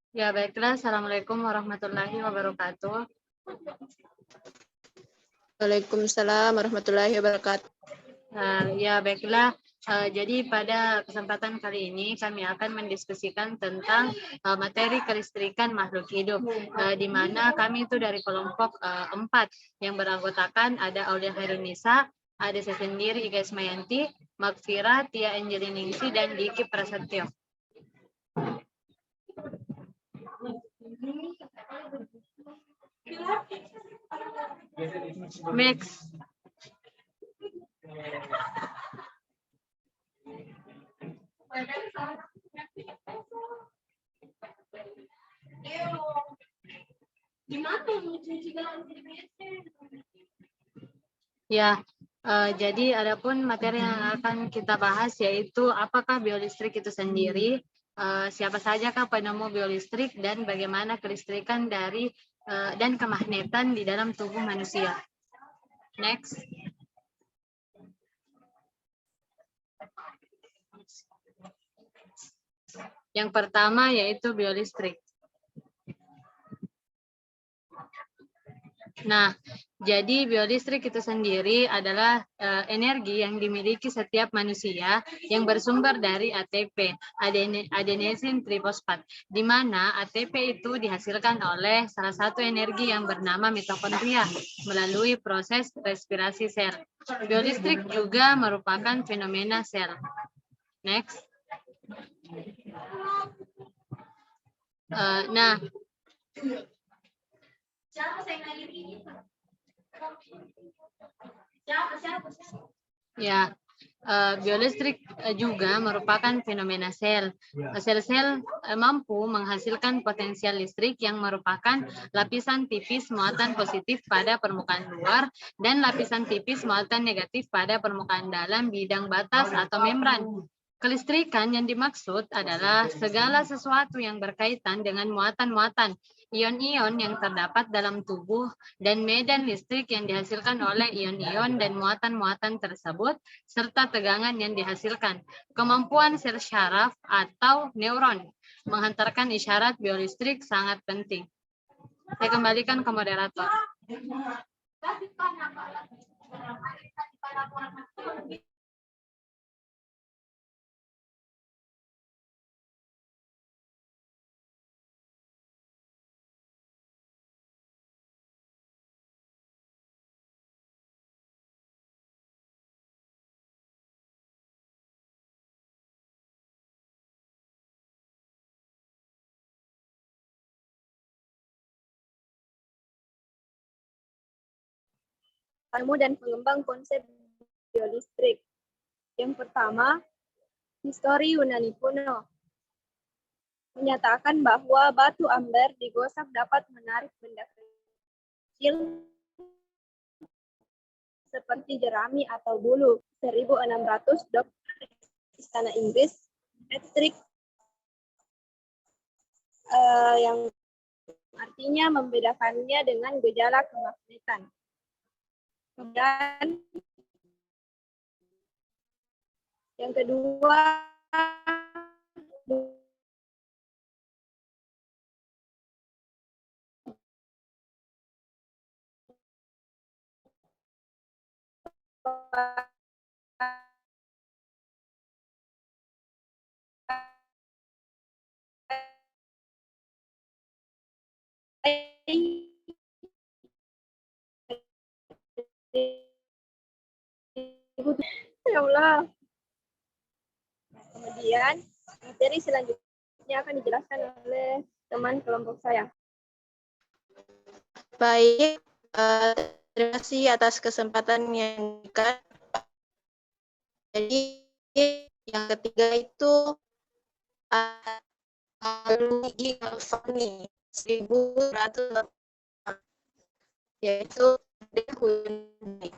Ya, baiklah. Assalamualaikum warahmatullahi wabarakatuh. Waalaikumsalam warahmatullahi wabarakatuh. Ya, baiklah. Jadi pada kesempatan kali ini kami akan mendiskusikan tentang materi kelistrikan makhluk hidup, di mana kami itu dari kelompok 4 yang beranggotakan ada Aulia Khairunisa, ada saya sendiri Iga Ismayanti, Magfira, Tia Anjeliningsi, dan Diki Prasetyo. Max. Ya, jadi adapun materi yang akan kita bahas yaitu apakah biolistrik itu sendiri, siapa saja penemu biolistrik, dan bagaimana kelistrikan dari dan kemagnetan di dalam tubuh manusia. Next. Yang pertama yaitu biolistrik. Nah, jadi biolistrik itu sendiri adalah energi yang dimiliki setiap manusia yang bersumber dari ATP, adenosine trifosfat, di mana ATP itu dihasilkan oleh salah satu energi yang bernama mitokondria melalui proses respirasi sel. Biolistrik juga merupakan fenomena sel. Next. Nah, ya, biolistrik juga merupakan fenomena sel. Sel-sel mampu menghasilkan potensial listrik yang merupakan lapisan tipis muatan positif pada permukaan luar dan lapisan tipis muatan negatif pada permukaan dalam bidang batas atau membran. Kelistrikan yang dimaksud adalah segala sesuatu yang berkaitan dengan muatan-muatan, ion-ion yang terdapat dalam tubuh, dan medan listrik yang dihasilkan oleh ion-ion dan muatan-muatan tersebut, serta tegangan yang dihasilkan. Kemampuan sel syaraf atau neuron menghantarkan isyarat biolistrik sangat penting. Saya kembalikan ke moderator. Penemu dan pengembang konsep biolistrik. Yang pertama, histori Yunani kuno menyatakan bahwa batu amber digosok dapat menarik benda kecil seperti jerami atau bulu. 1600, dokter istana Inggris, Patrick, yang artinya membedakannya dengan gejala kemagnetan. Kemudian yang kedua, ya Allah. Kemudian materi selanjutnya akan dijelaskan oleh teman kelompok saya. Baik, terima kasih atas kesempatan yang diberikan. Jadi yang ketiga itu Luigi Galvani 1900, yaitu Hyundai.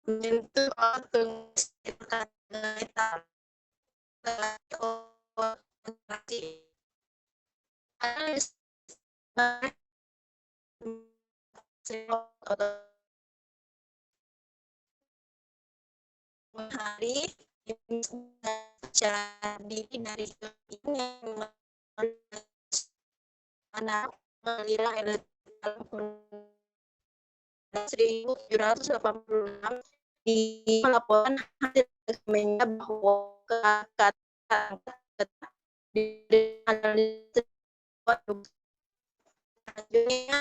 Menyentuh metal hari jadi dari ini aliran elektrik dalam 1786 di melaporkan hasil eksperimennya bahwa kata di analisis selanjutnya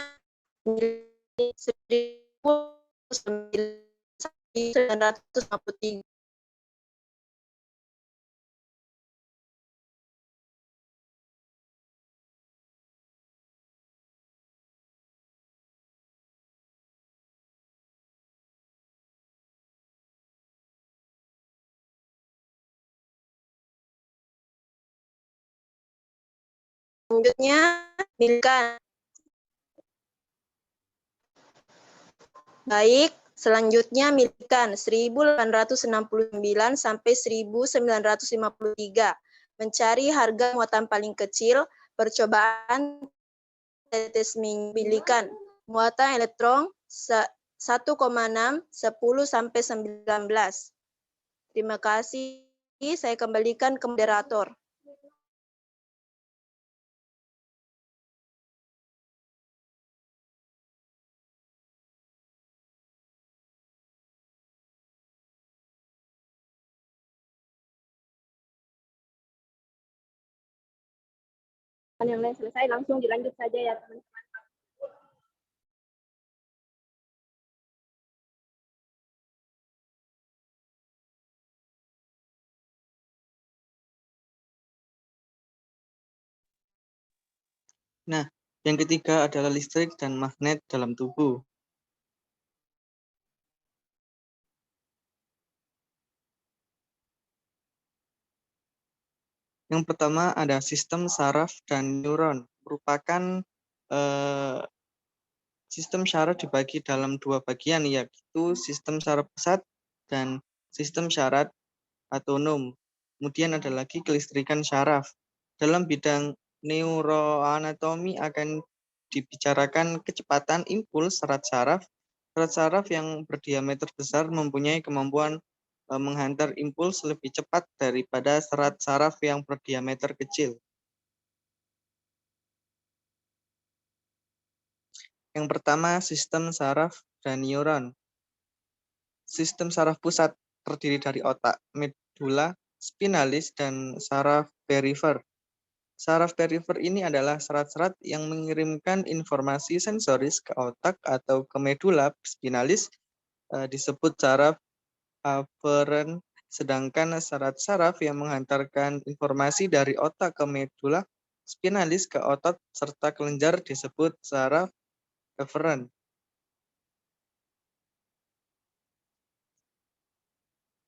1953. Selanjutnya milikan. Baik, selanjutnya milikan 1869 sampai 1953. Mencari harga muatan paling kecil, percobaan tetes milikan. Muatan elektron 1,6, 10 sampai 19. Terima kasih. Saya kembalikan ke moderator. Yang lain selesai, langsung dilanjut saja ya teman-teman. Nah, yang ketiga adalah listrik dan magnet dalam tubuh. Yang pertama ada sistem saraf dan neuron. Merupakan sistem saraf dibagi dalam dua bagian, yaitu sistem saraf pusat dan sistem saraf otonom. Kemudian ada lagi kelistrikan saraf. Dalam bidang neuroanatomi akan dibicarakan kecepatan impuls serat saraf. Serat saraf yang berdiameter besar mempunyai kemampuan menghantar impuls lebih cepat daripada serat saraf yang berdiameter kecil. Yang pertama, sistem saraf dan neuron. Sistem saraf pusat terdiri dari otak, medula spinalis, dan saraf perifer. Saraf perifer ini adalah serat-serat yang mengirimkan informasi sensoris ke otak atau ke medula spinalis, disebut saraf aferen, sedangkan saraf-saraf yang menghantarkan informasi dari otak ke medula spinalis ke otot serta kelenjar disebut saraf eferen.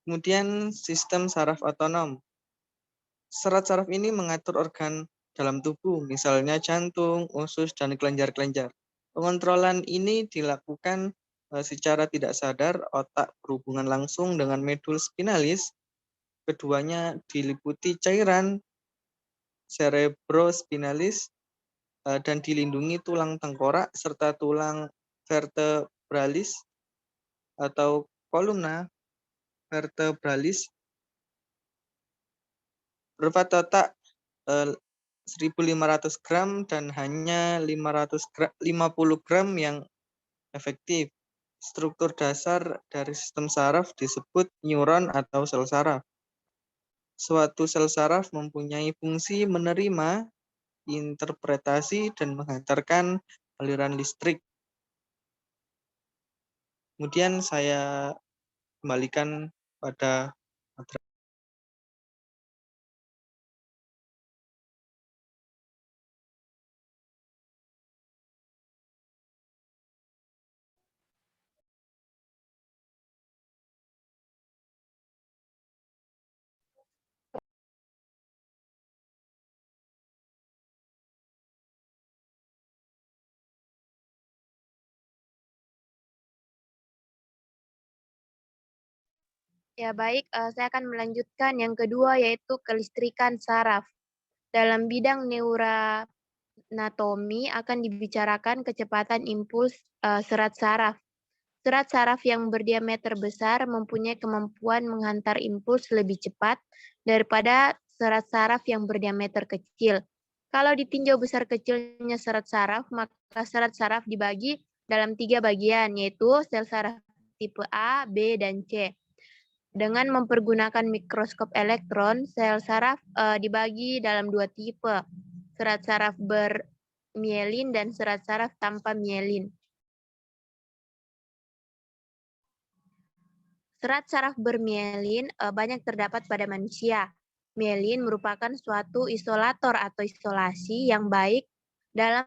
Kemudian sistem saraf otonom. Serat saraf ini mengatur organ dalam tubuh, misalnya jantung, usus, dan kelenjar-kelenjar. Pengontrolan ini dilakukan secara tidak sadar. Otak berhubungan langsung dengan medul spinalis. Keduanya diliputi cairan cerebrospinalis dan dilindungi tulang tengkorak serta tulang vertebralis atau kolumna vertebralis. Berat otak 1.500 gram dan hanya 50 gram yang efektif. Struktur dasar dari sistem saraf disebut neuron atau sel saraf. Suatu sel saraf mempunyai fungsi menerima, interpretasi, dan menghantarkan aliran listrik. Kemudian saya kembalikan pada Ya baik, saya akan melanjutkan yang kedua yaitu kelistrikan saraf. Dalam bidang neuroanatomi akan dibicarakan kecepatan impuls serat saraf. Serat saraf yang berdiameter besar mempunyai kemampuan menghantar impuls lebih cepat daripada serat saraf yang berdiameter kecil. Kalau ditinjau besar kecilnya serat saraf, maka serat saraf dibagi dalam 3 bagian, yaitu sel saraf tipe A, B, dan C. Dengan mempergunakan mikroskop elektron, sel saraf dibagi dalam 2 tipe, serat saraf bermielin dan serat saraf tanpa mielin. Serat saraf bermielin banyak terdapat pada manusia. Mielin merupakan suatu isolator atau isolasi yang baik dalam